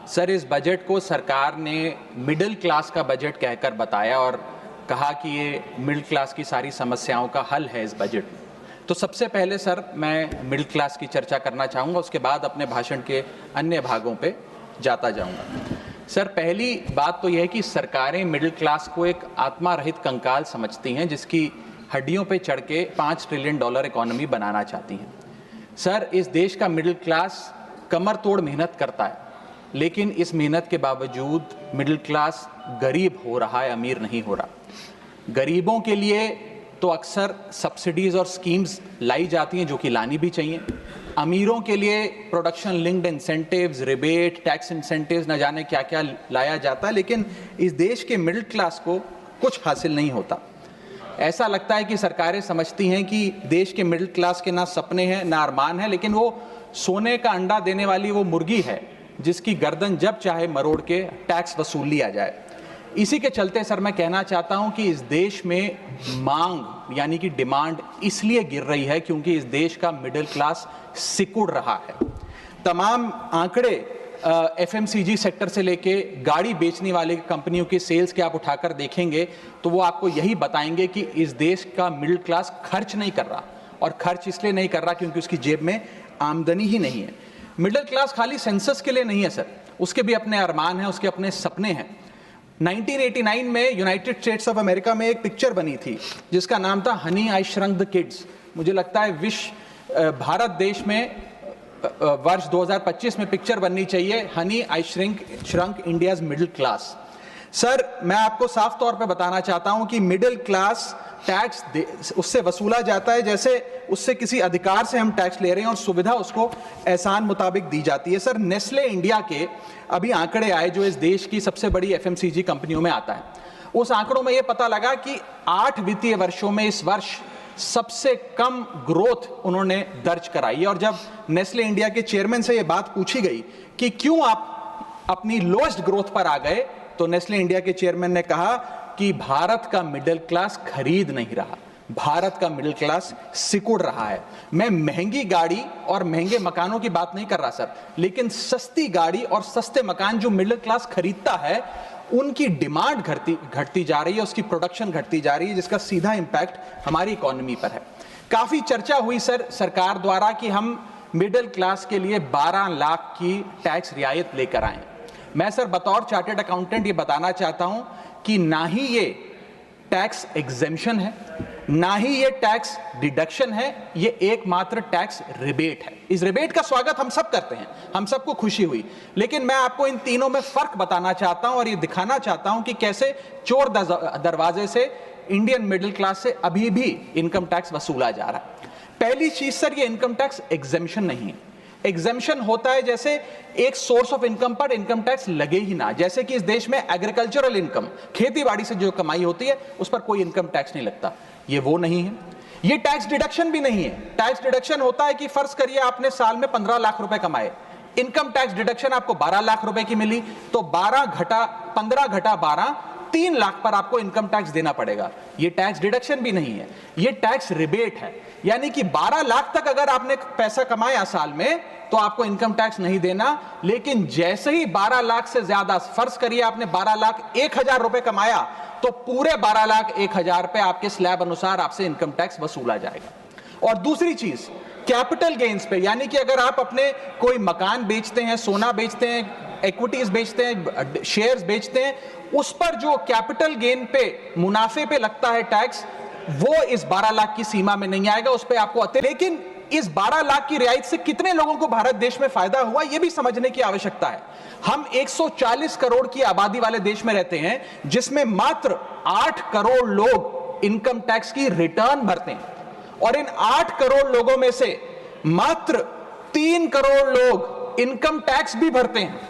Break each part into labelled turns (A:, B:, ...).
A: Sir, इस budget को सरकार ने मिडिल क्लास का बजट कहकर बताया और कहा कि ये मिडिल क्लास की सारी समस्याओं का हल है इस बजट में। तो सबसे पहले सर मैं मिडिल क्लास की चर्चा करना चाहूँगा, उसके बाद अपने भाषण के अन्य भागों पे जाता जाऊँगा। सर, पहली बात तो यह है कि सरकारें मिडिल क्लास को एक आत्मा रहित कंकाल समझती हैं जिसकी हड्डियों पे चढ़ के $5 ट्रिलियन इकोनॉमी बनाना चाहती हैं। सर, इस देश का मिडिल क्लास कमर तोड़ मेहनत करता है, लेकिन इस मेहनत के बावजूद मिडिल क्लास गरीब हो रहा है, अमीर नहीं हो रहा। गरीबों के लिए तो अक्सर सब्सिडीज़ और स्कीम्स लाई जाती हैं जो कि लानी भी चाहिए। अमीरों के लिए production linked incentives, rebate, tax incentives, न जाने क्या क्या लाया जाता है, लेकिन इस देश के मिडिल क्लास को कुछ हासिल नहीं होता। ऐसा लगता है कि सरकारें समझती हैं कि देश के मिडिल क्लास के ना सपने हैं ना अरमान है, लेकिन वो सोने का अंडा देने वाली वो मुर्गी है जिसकी गर्दन जब चाहे मरोड़ के टैक्स वसूल लिया जाए। इसी के चलते सर मैं कहना चाहता हूं कि इस देश में मांग यानी कि डिमांड इसलिए गिर रही है क्योंकि इस देश का मिडिल क्लास सिकुड़ रहा है। तमाम आंकड़े एफएमसीजी सेक्टर से लेके गाड़ी बेचने वाले कंपनियों की सेल्स के आप उठाकर देखेंगे तो वो आपको यही बताएंगे कि इस देश का मिडिल क्लास खर्च नहीं कर रहा, और खर्च इसलिए नहीं कर रहा क्योंकि उसकी जेब में आमदनी ही नहीं है। मिडिल क्लास खाली सेंसस के लिए नहीं है सर, उसके भी अपने अरमान हैं, उसके अपने सपने हैं। 1989 में यूनाइटेड स्टेट्स ऑफ अमेरिका में एक पिक्चर बनी थी जिसका नाम था Honey I shrunk the kids. मुझे लगता है भारत देश में वर्ष 2025 में पिक्चर बननी चाहिए, honey I shrunk India's middle class. Sir, मैं आपको साफ तौर पे बताना चाहता हूं कि मिडिल क्लास टैक्स उससे वसूला जाता है जैसे उससे किसी अधिकार से हम टैक्स ले रहे हैं और सुविधा उसको एहसान मुताबिक दी जाती है। सर, नेस्ले इंडिया के अभी आंकड़े आए जो इस देश की सबसे बड़ी एफएमसीजी कंपनियों में आता है। उस आंकड़ों में यह पता लगा कि 8 वित्तीय वर्षों में इस वर्ष सबसे कम ग्रोथ उन्होंने दर्ज कराई है। और जब नेस्ले इंडिया के चेयरमैन से यह बात पूछी गई कि क्यों आप अपनी लोएस्ट ग्रोथ पर आ गए, तो नेस्ले इंडिया के चेयरमैन ने कहा कि भारत का मिडिल क्लास खरीद नहीं रहा, भारत का मिडिल क्लास सिकुड़ रहा है। मैं महंगी गाड़ी और महंगे मकानों की बात नहीं कर रहा सर, लेकिन सस्ती गाड़ी और सस्ते मकान जो मिडिल क्लास खरीदता है उनकी डिमांड घटती जा रही है, उसकी प्रोडक्शन घटती जा रही है, जिसका सीधा इंपैक्ट हमारी इकोनॉमी पर है। काफी चर्चा हुई सर सरकार द्वारा कि हम मिडिल क्लास के लिए 12 लाख की टैक्स रियायत लेकर आए। मैं सर बतौर चार्टर्ड अकाउंटेंट ये बताना चाहता हूं कि ना ही ये टैक्स एग्जेम्पशन है, ना ही ये टैक्स डिडक्शन है, ये एकमात्र टैक्स रिबेट है। इस रिबेट का स्वागत हम सब करते हैं, हम सबको खुशी हुई, लेकिन मैं आपको इन तीनों में फर्क बताना चाहता हूं और ये दिखाना चाहता हूं कि कैसे चोर दरवाजे से इंडियन मिडिल क्लास से अभी भी इनकम टैक्स वसूला जा रहा है। पहली चीज सर, ये इनकम टैक्स एग्जेम्पशन नहीं है। एग्जेम्पशन होता है जैसे एक सोर्स ऑफ इनकम पर इनकम टैक्स लगे ही ना, जैसे कि इस देश में एग्रीकल्चरल इनकम, खेती बाड़ी से जो कमाई होती है उस पर कोई इनकम टैक्स नहीं लगता। ये वो नहीं है। ये टैक्स डिडक्शन भी नहीं है। टैक्स डिडक्शन होता है कि फर्ज करिए आपने साल में 15 लाख रुपए कमाए, इनकम टैक्स डिडक्शन आपको 12 लाख रुपए की मिली, तो 15 घटा 12 3 लाख पर आपको इनकम टैक्स देना पड़ेगा। ये टैक्स डिडक्शन भी नहीं है, ये टैक्स रिबेट है। यानी कि 12 लाख तक अगर आपने पैसा कमाया साल में तो आपको इनकम टैक्स नहीं देना, लेकिन जैसे ही 12 लाख से ज्यादा, फर्ज करिए आपने 12 लाख 1,000 रुपए कमाया, तो पूरे 12 लाख 1,000 पे आपके स्लैब अनुसार आपसे इनकम टैक्स वसूला जाएगा। और दूसरी चीज, कैपिटल गेन्स पे, यानी कि अगर आप अपने कोई मकान बेचते हैं, सोना बेचते हैं, इक्विटीज बेचते हैं, शेयर्स बेचते हैं, उस पर जो कैपिटल गेन पे, मुनाफे पे लगता है टैक्स, वो इस 12 लाख की सीमा में नहीं आएगा, उस पे आपको लेकिन इस 12 लाख की रियायत से कितने लोगों को भारत देश में फायदा हुआ, यह भी समझने की आवश्यकता है। हम 140 करोड़ की आबादी वाले देश में रहते हैं जिसमें मात्र 8 करोड़ लोग इनकम टैक्स की रिटर्न भरते हैं, और इन 8 करोड़ लोगों में से मात्र 3 करोड़ लोग इनकम टैक्स भी भरते हैं।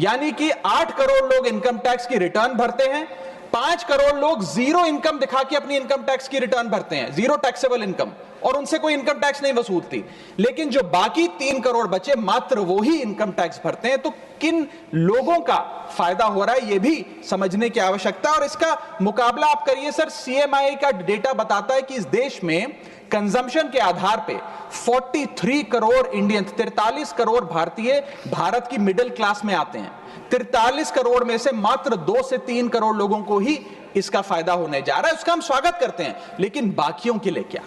A: यानी कि 8 करोड़ लोग इनकम टैक्स की रिटर्न भरते हैं, 5 करोड़ लोग जीरो इनकम दिखा के अपनी इनकम टैक्स की रिटर्न भरते हैं, जीरो टैक्सेबल इनकम, और उनसे कोई इनकम टैक्स नहीं वसूलती, लेकिन जो बाकी 3 करोड़ बचे मात्र वो ही इनकम टैक्स भरते हैं। तो किन लोगों का फायदा हो रहा है ये भी समझने की आवश्यकता है। और इसका मुकाबला आप करिए सर, सीएमआई का डेटा बताता है कि इस देश में कंजम्पशन के आधार पे 43 करोड़ इंडियन, 43 करोड़ भारतीय भारत की मिडिल क्लास में आते हैं। 43 करोड़ में से मात्र 2 से 3 करोड़ लोगों को ही इसका फायदा होने जा रहा है। उसका हम स्वागत करते हैं, लेकिन बाकियों के लिए क्या?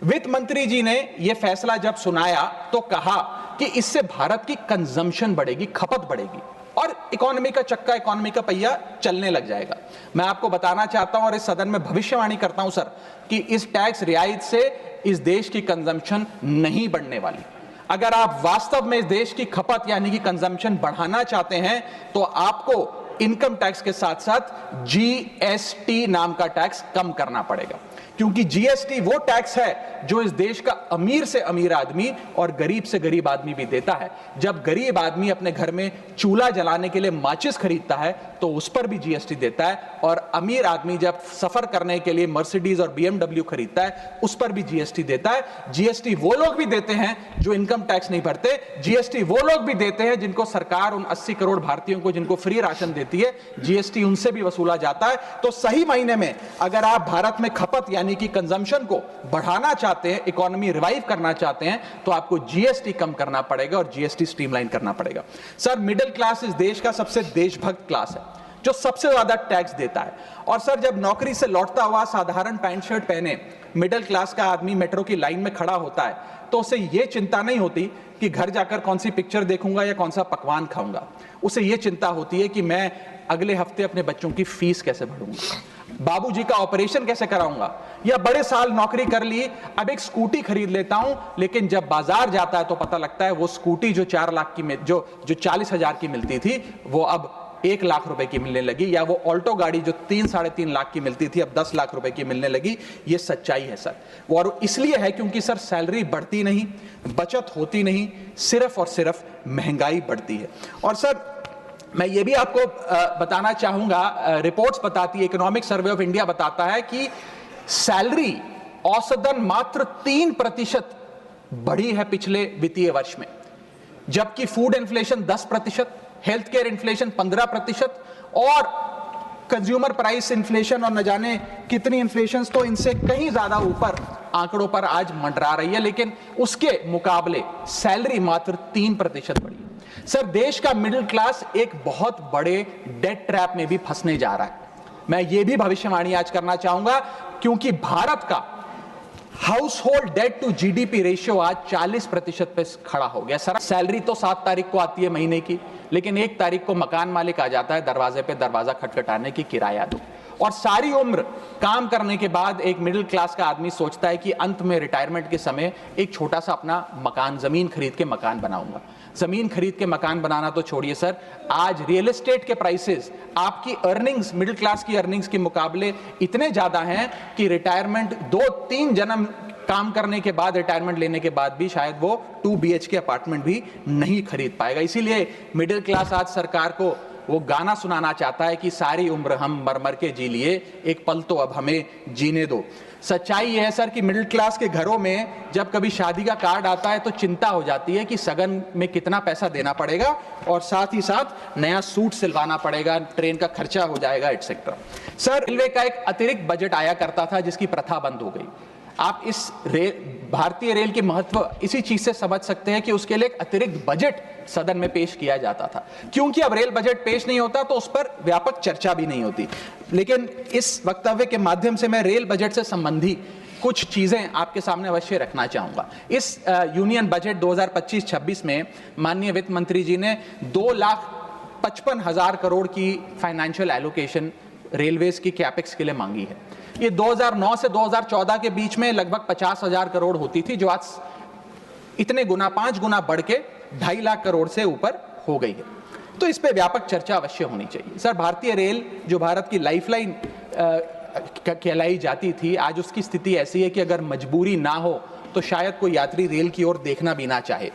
A: वित्त मंत्री जी ने यह फैसला जब सुनाया तो कहा कि इससे भारत की कंजम्पशन बढ़ेगी, खपत बढ़ेगी और इकोनॉमी का चक्का, इकोनॉमी का पहिया चलने लग जाएगा। मैं आपको बताना चाहता हूं और इस सदन में भविष्यवाणी करता हूं सर कि इस टैक्स रियायत से इस देश की कंजम्पशन नहीं बढ़ने वाली। अगर आप वास्तव में इस देश की खपत यानी कि कंजम्पशन बढ़ाना चाहते हैं तो आपको इनकम टैक्स के साथ साथ जीएसटी नाम का टैक्स कम करना पड़ेगा, क्योंकि जीएसटी वो टैक्स है जो इस देश का अमीर से अमीर आदमी और गरीब से गरीब आदमी भी देता है। जब गरीब आदमी अपने घर में चूल्हा जलाने के लिए माचिस खरीदता है तो उस पर भी जीएसटी देता है, और अमीर आदमी जब सफर करने के लिए मर्सिडीज और बीएमडब्ल्यू खरीदता है उस पर भी जीएसटी देता है। जीएसटी वो लोग भी देते हैं जो इनकम टैक्स नहीं भरते, जीएसटी वो लोग भी देते हैं जिनको सरकार, उन 80 करोड़ भारतीयों को जिनको फ्री राशन देती है, जीएसटी उनसे भी वसूला जाता है। तो सही मायने में अगर आप भारत में खपत यानी कि कंजम्पशन को बढ़ाना चाहते हैं, इकोनॉमी रिवाइव करना चाहते हैं, तो आपको जीएसटी कम करना पड़ेगा और जीएसटी स्ट्रीमलाइन करना पड़ेगा। सर, मिडिल क्लास इस देश का सबसे देशभक्त क्लास है जो सबसे ज्यादा टैक्स देता है। और सर, जब नौकरी से लौटता हुआ साधारण पैंट शर्ट पहने मिडिल क्लास का आदमी मेट्रो की लाइन में खड़ा होता है तो उसे यह चिंता नहीं होती कि घर जाकर कौन सी पिक्चर देखूंगा या कौन सा पकवान खाऊंगा। उसे यह चिंता होती है कि मैं अगले हफ्ते अपने बच्चों की फीस कैसे भरूंगा, बाबूजी का ऑपरेशन कैसे कराऊंगा, या बड़े साल नौकरी कर ली अब एक स्कूटी खरीद लेता हूं, लेकिन जब बाजार जाता है तो पता लगता है वो स्कूटी जो 4 लाख की जो 40,000 की मिलती थी वो अब 1 लाख रुपए की मिलने लगी, या वो ऑल्टो गाड़ी जो 3-3.5 लाख की मिलती थी अब 10 लाख रुपए की मिलने लगी। ये सच्चाई है सर, और इसलिए है क्योंकि सर सैलरी बढ़ती नहीं, बचत होती नहीं, सिर्फ और सिर्फ महंगाई बढ़ती है। और सर, मैं ये भी आपको बताना चाहूंगा, रिपोर्ट्स बताती है, इकोनॉमिक सर्वे ऑफ इंडिया बताता है कि सैलरी औसतन मात्र 3% बढ़ी है पिछले वित्तीय वर्ष में, जबकि food inflation 10%, health care inflation 15% और कंज्यूमर प्राइस इन्फ्लेशन और न जाने कितनी इन्फ्लेशन तो इनसे कहीं ज्यादा ऊपर आंकड़ों पर आज मंडरा रही है, लेकिन उसके मुकाबले सैलरी मात्र 3% बढ़ी। सर, देश का मिडिल क्लास एक बहुत बड़े डेट ट्रैप में भी फंसने जा रहा है। मैं ये भी भविष्यवाणी आज करना चाहूंगा, क्योंकि भारत का household debt to GDP ratio आज 40% पे खड़ा हो गया। सर, सैलरी तो 7 तारीख को आती है महीने की, लेकिन 1 तारीख को मकान मालिक आ जाता है दरवाजे पे दरवाजा खटखटाने की किराया दो। और सारी उम्र काम करने के बाद एक मिडिल क्लास का आदमी सोचता है कि अंत में रिटायरमेंट के समय एक छोटा सा अपना मकान, जमीन खरीद के मकान बनाऊंगा। जमीन खरीद के मकान बनाना तो छोड़िए सर, आज रियल एस्टेट के प्राइसेस आपकी अर्निंग्स, मिडिल क्लास की अर्निंग्स के मुकाबले इतने ज्यादा हैं कि रिटायरमेंट 2-3 जन्म काम करने के बाद, रिटायरमेंट लेने के बाद भी शायद वो 2 BHK अपार्टमेंट भी नहीं खरीद पाएगा। इसीलिए मिडिल क्लास आज सरकार को वो गाना सुनाना चाहता है कि सारी उम्र हम मर मर के जी लिए, एक पल तो अब हमें जीने दो। सच्चाई यह है सर कि मिडिल क्लास के घरों में जब कभी शादी का कार्ड आता है तो चिंता हो जाती है कि सगन में कितना पैसा देना पड़ेगा और साथ ही साथ नया सूट सिलवाना पड़ेगा, ट्रेन का खर्चा हो जाएगा, एटसेट्रा। सर, रेलवे का एक अतिरिक्त बजट आया करता था जिसकी प्रथा बंद हो गई। आप इस भारतीय रेल के महत्व इसी चीज से समझ सकते हैं कि उसके लिए एक अतिरिक्त बजट सदन में पेश किया जाता था। क्योंकि अब रेल बजट पेश नहीं होता तो उस पर व्यापक चर्चा भी नहीं होती। लेकिन इस वक्तव्य के माध्यम से मैं रेल बजट से संबंधी कुछ चीजें आपके सामने अवश्य रखना चाहूंगा। इस यूनियन बजट 2025-26 में माननीय वित्त मंत्री जी ने 2,55,000 करोड़ की फाइनेंशियल एलोकेशन रेलवेज की कैपेक्स के लिए मांगी है। ये 2009 से 2014 के बीच में लगभग 50,000 करोड़ होती थी, जो आज इतने गुना, 5 गुना बढ़ के 2.5 लाख करोड़ से ऊपर हो गई है। तो इस पे व्यापक चर्चा अवश्य होनी चाहिए। सर, भारतीय रेल जो भारत की लाइफलाइन कहलाई जाती थी, आज उसकी स्थिति ऐसी है कि अगर मजबूरी ना हो तो शायद कोई यात्री रेल की ओर देखना भी ना चाहे।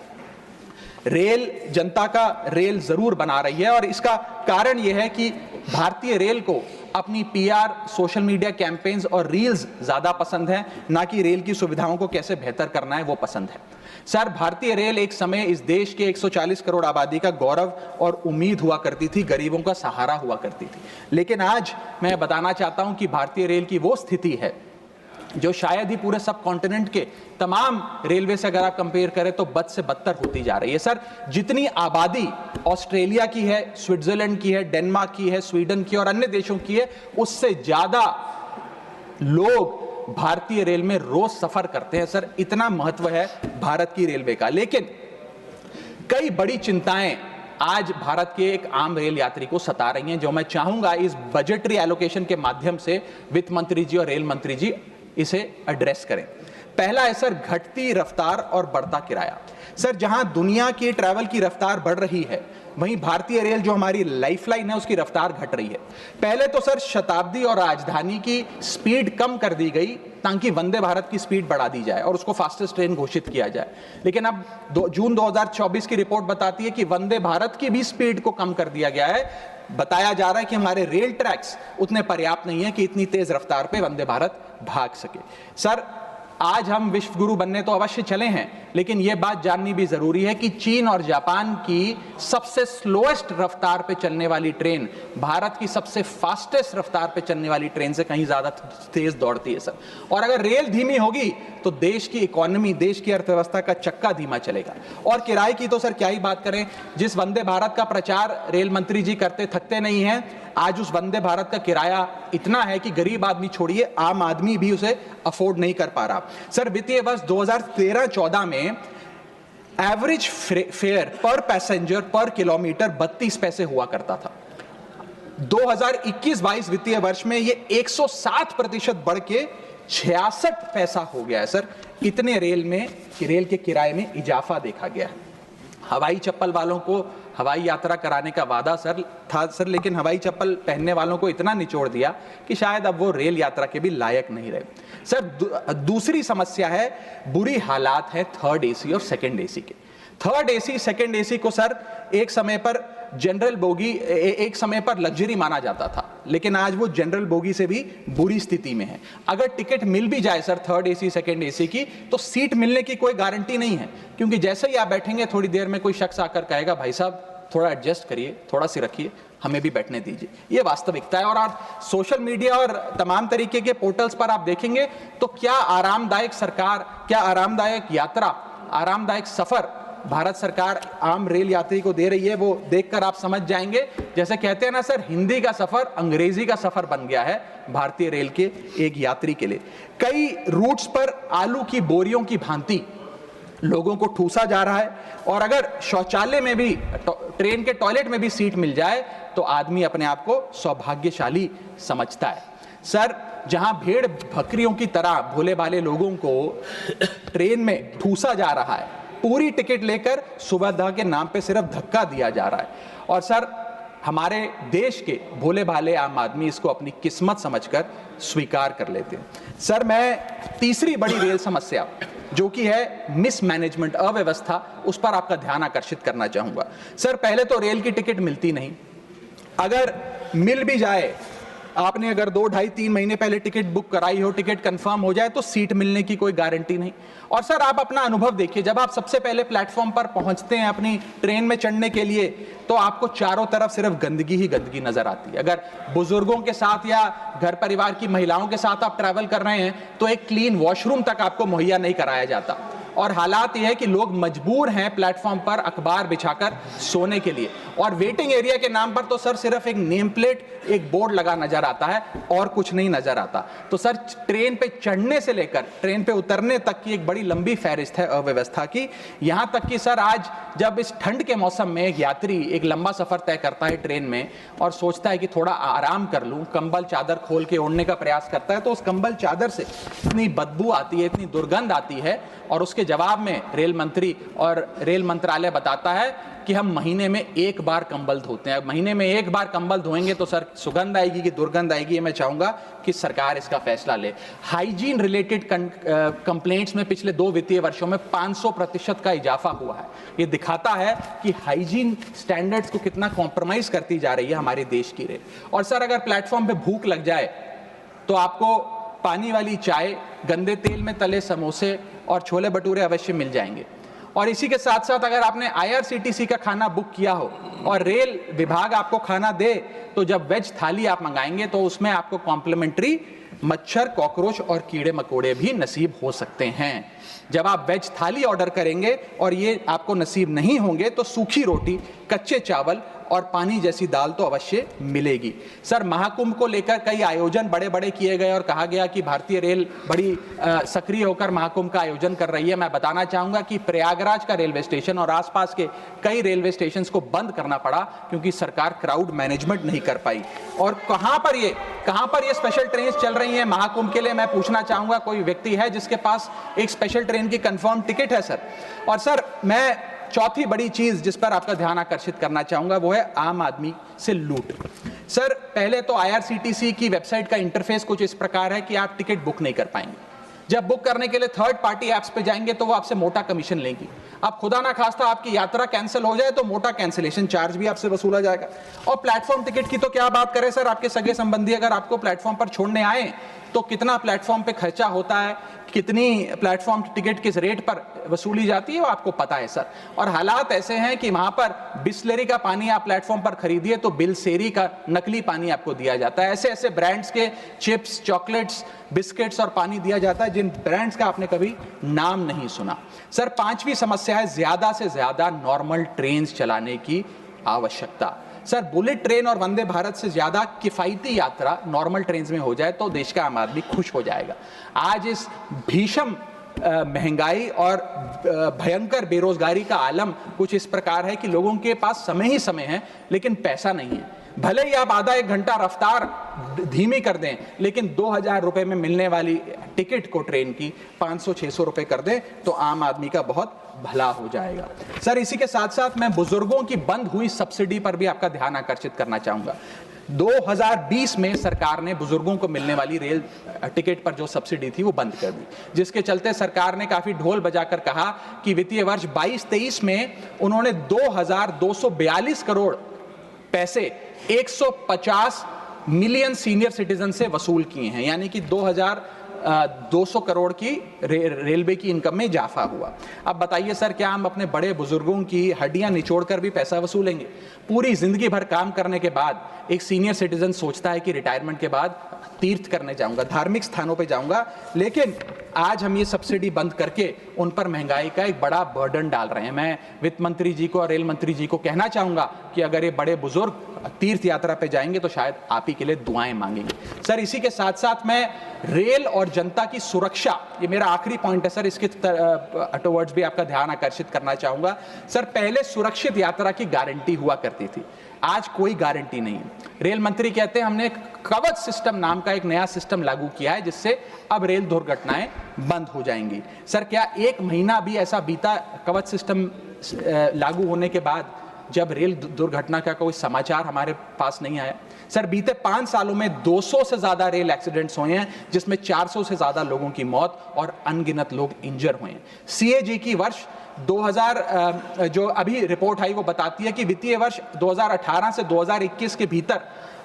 A: रेल जनता का रेल जरूर बना रही है और इसका कारण यह है कि भारतीय रेल को अपनी पीआर, सोशल मीडिया कैंपेन्स और रील्स ज्यादा पसंद है, ना कि रेल की सुविधाओं को कैसे बेहतर करना है वो पसंद है। सर, भारतीय रेल एक समय इस देश के 140 करोड़ आबादी का गौरव और उम्मीद हुआ करती थी, गरीबों का सहारा हुआ करती थी। लेकिन आज मैं बताना चाहता हूं कि भारतीय रेल की वो स्थिति है जो शायद ही पूरे सब कॉन्टिनेंट के तमाम रेलवे से अगर आप कंपेयर करें तो बद से बदतर होती जा रही है। सर, जितनी आबादी ऑस्ट्रेलिया की है, स्विट्जरलैंड की है, डेनमार्क की है, स्वीडन की और अन्य देशों की है, उससे ज्यादा लोग भारतीय रेल में रोज सफर करते हैं। सर, इतना महत्व है भारत की रेलवे का। लेकिन कई बड़ी चिंताएं आज भारत के एक आम रेल यात्री को सता रही हैं, जो मैं चाहूंगा इस बजटरी एलोकेशन के माध्यम से वित्त मंत्री जी और रेल मंत्री जी इसे एड्रेस करें। पहला है सर, घटती रफ्तार और बढ़ता किराया। सर, जहां दुनिया की ट्रैवल की रफ्तार बढ़ रही है, वहीं भारतीय रेल जो हमारी लाइफलाइन है उसकी रफ्तार घट रही है। पहले तो सर शताब्दी और राजधानी की स्पीड कम कर दी गई ताकि वंदे भारत की स्पीड बढ़ा दी जाए और उसको फास्टेस्ट ट्रेन घोषित किया जाए। लेकिन अब जून 2024 की रिपोर्ट बताती है कि वंदे भारत की भी स्पीड को कम कर दिया गया है। बताया जा रहा है कि हमारे रेल ट्रैक्स उतने पर्याप्त नहीं है कि इतनी तेज रफ्तार पे वंदे भारत भाग सके। सर, आज हम विश्व गुरु बनने तो अवश्य चले हैं, लेकिन यह बात जाननी भी जरूरी है कि चीन और जापान की सबसे स्लोएस्ट रफ्तार पे चलने वाली ट्रेन भारत की सबसे फास्टेस्ट रफ्तार पे चलने वाली ट्रेन से कहीं ज्यादा तेज दौड़ती है सर। और अगर रेल धीमी होगी तो देश की इकोनॉमी, देश की अर्थव्यवस्था का चक्का धीमा चलेगा। और किराए की तो सर क्या ही बात करें, जिस वंदे भारत का प्रचार रेल मंत्री जी करते थकते नहीं हैं, आज उस वंदे भारत का किराया इतना है कि गरीब आदमी छोड़िए, आम आदमी भी उसे अफोर्ड नहीं कर पा रहा। सर, वित्तीय वर्ष 2013-14 में एवरेज फेयर पर पैसेंजर पर किलोमीटर 32 पैसे हुआ करता था। 2021-22 वित्तीय वर्ष में ये 107% बढ़ के 66 पैसा हो गया है। सर, इतने रेल के किराए में इजाफा देखा गया है। हवाई चप्पल वालों को हवाई यात्रा कराने का वादा सर था सर, लेकिन हवाई चप्पल पहनने वालों को इतना निचोड़ दिया कि शायद अब वो रेल यात्रा के भी लायक नहीं रहे। सर, दूसरी समस्या है, बुरी हालात है थर्ड एसी और सेकंड एसी के। थर्ड एसी, सेकंड एसी को सर एक समय पर जनरल बोगी, एक समय पर लग्जरी माना जाता था, लेकिन आज वो जनरल बोगी से भी बुरी स्थिति में है। अगर टिकट मिल भी जाए sir third AC, second AC की, तो सीट मिलने की कोई गारंटी नहीं है, क्योंकि जैसे ही आप बैठेंगे थोड़ी देर में कोई शख्स आकर कहेगा, भाई साहब थोड़ा एडजस्ट करिए, थोड़ा सी रखिए, हमें भी बैठने दीजिए। ये वास्तविकता है। और आप सोशल मीडिया और तमाम तरीके के पोर्टल्स पर आप देखेंगे तो क्या आरामदायक सरकार, क्या आरामदायक यात्रा, आरामदायक सफर भारत सरकार आम रेल यात्री को दे रही है, वो देखकर आप समझ जाएंगे। जैसे कहते हैं ना सर, हिंदी का सफर अंग्रेजी का सफर बन गया है भारतीय रेल के एक यात्री के लिए। कई रूट्स पर आलू की बोरियों की भांति लोगों को ठूसा जा रहा है, और अगर शौचालय में भी, ट्रेन के टॉयलेट में भी सीट मिल जाए तो आदमी अपने आप को सौभाग्यशाली समझता है। सर, जहां भेड़ बकरियों की तरह भोले भाले लोगों को ट्रेन में ठूसा जा रहा है, पूरी टिकट लेकर सुविधा के नाम पे सिर्फ धक्का दिया जा रहा है, और सर हमारे देश के भोले भाले आम आदमी इसको अपनी किस्मत समझकर स्वीकार कर लेते हैं। सर, मैं तीसरी बड़ी रेल समस्या जो कि है मिसमैनेजमेंट, अव्यवस्था, उस पर आपका ध्यान आकर्षित करना चाहूंगा। सर, पहले तो रेल की टिकट मिलती नहीं, अगर मिल भी जाए, आपने अगर 2, 2.5, 3 महीने पहले टिकट बुक कराई हो, टिकट कंफर्म हो जाए तो सीट मिलने की कोई गारंटी नहीं। और सर, आप अपना अनुभव देखिए, जब आप सबसे पहले प्लेटफॉर्म पर पहुंचते हैं अपनी ट्रेन में चढ़ने के लिए, तो आपको चारों तरफ सिर्फ गंदगी ही गंदगी नजर आती है। अगर बुजुर्गों के साथ या घर परिवार की महिलाओं के साथ आप ट्रैवल कर रहे हैं तो एक क्लीन वॉशरूम तक आपको मुहैया नहीं कराया जाता, और हालात यह है कि लोग मजबूर हैं प्लेटफॉर्म पर अखबार बिछाकर सोने के लिए, और वेटिंग एरिया के नाम पर तो सर सिर्फ एक नेम प्लेट, एक बोर्ड लगा नजर आता है और कुछ नहीं नजर आता। तो सर, ट्रेन पे चढ़ने से लेकर ट्रेन पे उतरने तक की एक बड़ी लंबी फहरिस्त है अव्यवस्था की। यहां तक कि सर, आज जब इस ठंड के मौसम में एक यात्री एक लंबा सफर तय करता है ट्रेन में और सोचता है कि थोड़ा आराम कर लूं, कंबल चादर खोल के ओढ़ने का प्रयास करता है, तो उस कंबल चादर से इतनी बदबू आती है, इतनी दुर्गंध आती है, और उसके जवाब में रेल मंत्री और रेल मंत्रालय बताता है कि हम महीने में एक बार कंबल धोते हैं। महीने में एक बार कंबल धोएंगे तो सर सुगंध आएगी कि दुर्गंध आएगी, मैं चाहूंगा कि सरकार इसका फैसला ले। हाइजीन रिलेटेड कंप्लेंट्स में पिछले 2 वित्तीय वर्षों में 500% का इजाफा हुआ है। ये दिखाता है कि हाइजीन स्टैंडर्ड्स को कितना कॉम्प्रोमाइज करती जा रही है हमारे देश की रेल। और सर अगर प्लेटफॉर्म पे भूख लग जाए तो आपको पानी वाली चाय, गंदे तेल में तले समोसे और छोले भटूरे अवश्य मिल जाएंगे। और इसी के साथ साथ अगर आपने IRCTC का खाना बुक किया हो और रेल विभाग आपको खाना दे, तो जब वेज थाली आप मंगाएंगे तो उसमें आपको कॉम्प्लीमेंट्री मच्छर, कॉकरोच और कीड़े मकोड़े भी नसीब हो सकते हैं। जब आप वेज थाली ऑर्डर करेंगे और ये आपको नसीब नहीं होंगे तो सूखी रोटी, कच्चे चावल और पानी जैसी दाल तो अवश्य मिलेगी। सर महाकुंभ को लेकर कई आयोजन बड़े बड़े किए गए और कहा गया कि भारतीय रेल बड़ी सक्रिय होकर महाकुंभ का आयोजन कर रही है। मैं बताना चाहूंगा कि प्रयागराज का रेलवे स्टेशन और आसपास के कई रेलवे स्टेशन को बंद करना पड़ा क्योंकि सरकार क्राउड मैनेजमेंट नहीं कर पाई। और कहां पर ये स्पेशल ट्रेन चल रही है महाकुंभ के लिए, मैं पूछना चाहूंगा कोई व्यक्ति है जिसके पास एक स्पेशल ट्रेन की कंफर्म टिकट है सर? और सर मैं चौथी बड़ी चीज जिस पर आपका ध्यान आकर्षित करना चाहूंगा वो है आम आदमी से लूट। सर पहले तो IRCTC की वेबसाइट का इंटरफेस कुछ इस प्रकार है कि आप टिकट बुक नहीं कर पाएंगे। जब बुक करने के लिए थर्ड पार्टी ऐप्स पे जाएंगे तो वो आपसे मोटा कमीशन लेंगी। अब खुदा ना खास्ता आपकी यात्रा कैंसिल हो जाए तो मोटा कैंसिलेशन चार्ज भी आपसे वसूला जाएगा। और प्लेटफॉर्म टिकट की तो क्या बात करें सर, आपके सगे संबंधी अगर आपको प्लेटफॉर्म पर छोड़ने आए तो कितना प्लेटफॉर्म पे खर्चा होता है, कितनी प्लेटफॉर्म टिकट किस रेट पर वसूली जाती है वो आपको पता है सर। और हालात ऐसे हैं कि वहां पर बिस्लरी का पानी आप प्लेटफॉर्म पर खरीदिए तो बिलसेरी का नकली पानी आपको दिया जाता है। ऐसे ऐसे ब्रांड्स के चिप्स, चॉकलेट्स, बिस्किट्स और पानी दिया जाता है जिन ब्रांड्स का आपने कभी नाम नहीं सुना। सर 5वीं समस्या है ज्यादा से ज्यादा नॉर्मल ट्रेन चलाने की आवश्यकता। सर बुलेट ट्रेन और वंदे भारत से ज्यादा किफायती यात्रा नॉर्मल ट्रेन में हो जाए तो देश का आम आदमी खुश हो जाएगा। आज इस भीषण महंगाई और भयंकर बेरोजगारी का आलम कुछ इस प्रकार है कि लोगों के पास समय ही समय है लेकिन पैसा नहीं है। भले ही आप आधा एक घंटा रफ्तार धीमी कर दें लेकिन 2000 रुपए में मिलने वाली टिकट को ट्रेन की 500-600 रुपए कर दें तो आम आदमी का बहुत भला हो जाएगा। सर इसी के साथ साथ मैं बुजुर्गों की बंद हुई सब्सिडी पर भी आपका ध्यान आकर्षित करना चाहूंगा। 2020 में सरकार ने बुजुर्गों को मिलने वाली रेल टिकट पर जो सब्सिडी थी वो बंद कर दी, जिसके चलते सरकार ने काफी ढोल बजाकर कहा कि वित्तीय वर्ष 22-23 में उन्होंने 2242 करोड़ पैसे 150 मिलियन सीनियर सिटीजन से वसूल किए हैं, यानी कि 2200 करोड़ की रेलवे की इनकम में इजाफा हुआ। अब बताइए सर, क्या हम अपने बड़े बुजुर्गों की हड्डियां निचोड़कर भी पैसा वसूलेंगे? पूरी जिंदगी भर काम करने के बाद एक सीनियर सिटीजन सोचता है कि रिटायरमेंट के बाद तीर्थ करने जाऊंगा, धार्मिक स्थानों पे जाऊंगा, लेकिन आज हम ये सब्सिडी बंद करके उन पर महंगाई का एक बड़ा बर्डन डाल रहे हैं। मैं वित्त मंत्री जी को और रेल मंत्री जी को कहना चाहूंगा कि अगर ये बड़े बुजुर्ग तीर्थ यात्रा पे जाएंगे तो शायद आप ही के लिए दुआएं मांगेंगे। सर इसी के साथ साथ मैं रेल और जनता की सुरक्षा, ये मेरा आखिरी पॉइंट है सर, इसके टुवर्ड्स भी आपका ध्यान आकर्षित करना चाहूंगा। सर पहले सुरक्षित यात्रा की गारंटी हुआ करती थी, आज कोई गारंटी नहीं। रेल मंत्री कहते हैं हमने कवच सिस्टम नाम का एक नया सिस्टम लागू किया है जिससे अब रेल दुर्घटनाएं बंद हो जाएंगी। सर क्या एक महीना भी ऐसा बीता कवच सिस्टम लागू होने के बाद जब रेल दुर्घटना का कोई समाचार हमारे पास नहीं आया? सर बीते 5 सालों में 200 से ज्यादा रेल एक्सीडेंट्स हुए हैं जिसमें 400 से ज्यादा लोगों की मौत और अनगिनत लोग इंजर हुए हैं। CAG की वर्ष 2000 जो अभी रिपोर्ट आई वो बताती है कि वित्तीय वर्ष 2018 से 2021 के भीतर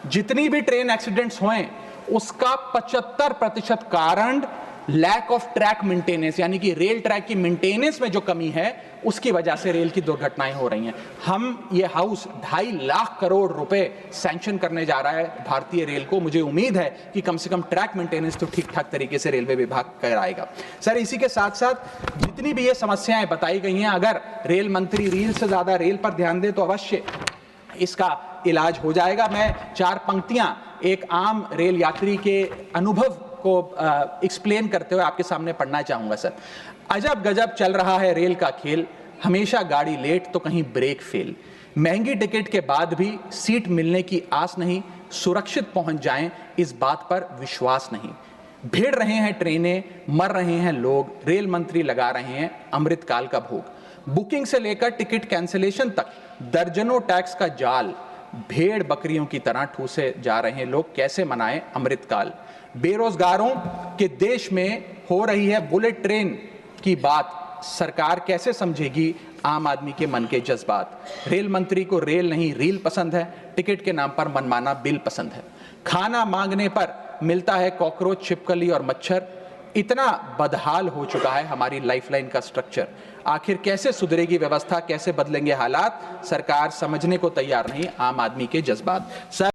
A: जितनी भी ट्रेन एक्सीडेंट्स हुए उसका 75% कारण लैक ऑफ ट्रैक मेंटेनेंस, यानी कि रेल ट्रैक की मेंटेनेंस में जो कमी है उसकी वजह से रेल की दुर्घटनाएं हो रही हैं। हम ये हाउस 2.5 लाख करोड़ रुपए सैंक्शन करने जा रहा है भारतीय रेल को। मुझे उम्मीद है कि कम से कम ट्रैक मेंटेनेंस तो ठीक ठाक तरीके से रेलवे विभाग कराएगा। सर इसी के साथ साथ जितनी भी ये समस्याएं बताई गई हैं, अगर रेल मंत्री रील से ज्यादा रेल पर ध्यान दे तो अवश्य इसका इलाज हो जाएगा। मैं 4 पंक्तियां एक आम रेल यात्री के अनुभव को एक्सप्लेन करते हुए आपके सामने पढ़ना चाहूंगा। सर अजब गजब चल रहा है रेल का खेल, हमेशा गाड़ी लेट तो कहीं ब्रेक फेल, महंगी टिकट के बाद भी सीट मिलने की आस नहीं, सुरक्षित पहुंच जाएं इस बात पर विश्वास नहीं, भिड़ रहे हैं ट्रेनें, मर रहे हैं लोग, रेल मंत्री लगा रहे हैं अमृतकाल का भोग, बुकिंग से लेकर टिकट कैंसिलेशन तक दर्जनों टैक्स का जाल, भेड़ बकरियों की तरह ठूसे जा रहे हैं लोग, कैसे मनाएं अमृतकाल। बेरोजगारों के देश में हो रही है बुलेट ट्रेन की बात, सरकार कैसे समझेगी आम आदमी के मन के जज्बात। रेल मंत्री को रेल नहीं रील पसंद है, टिकट के नाम पर मनमाना बिल पसंद है। खाना मांगने पर मिलता है कॉकरोच, छिपकली और मच्छर। इतना बदहाल हो चुका है हमारी लाइफलाइन का स्ट्रक्चर। आखिर कैसे सुधरेगी व्यवस्था, कैसे बदलेंगे हालात, सरकार समझने को तैयार नहीं आम आदमी के जज्बात।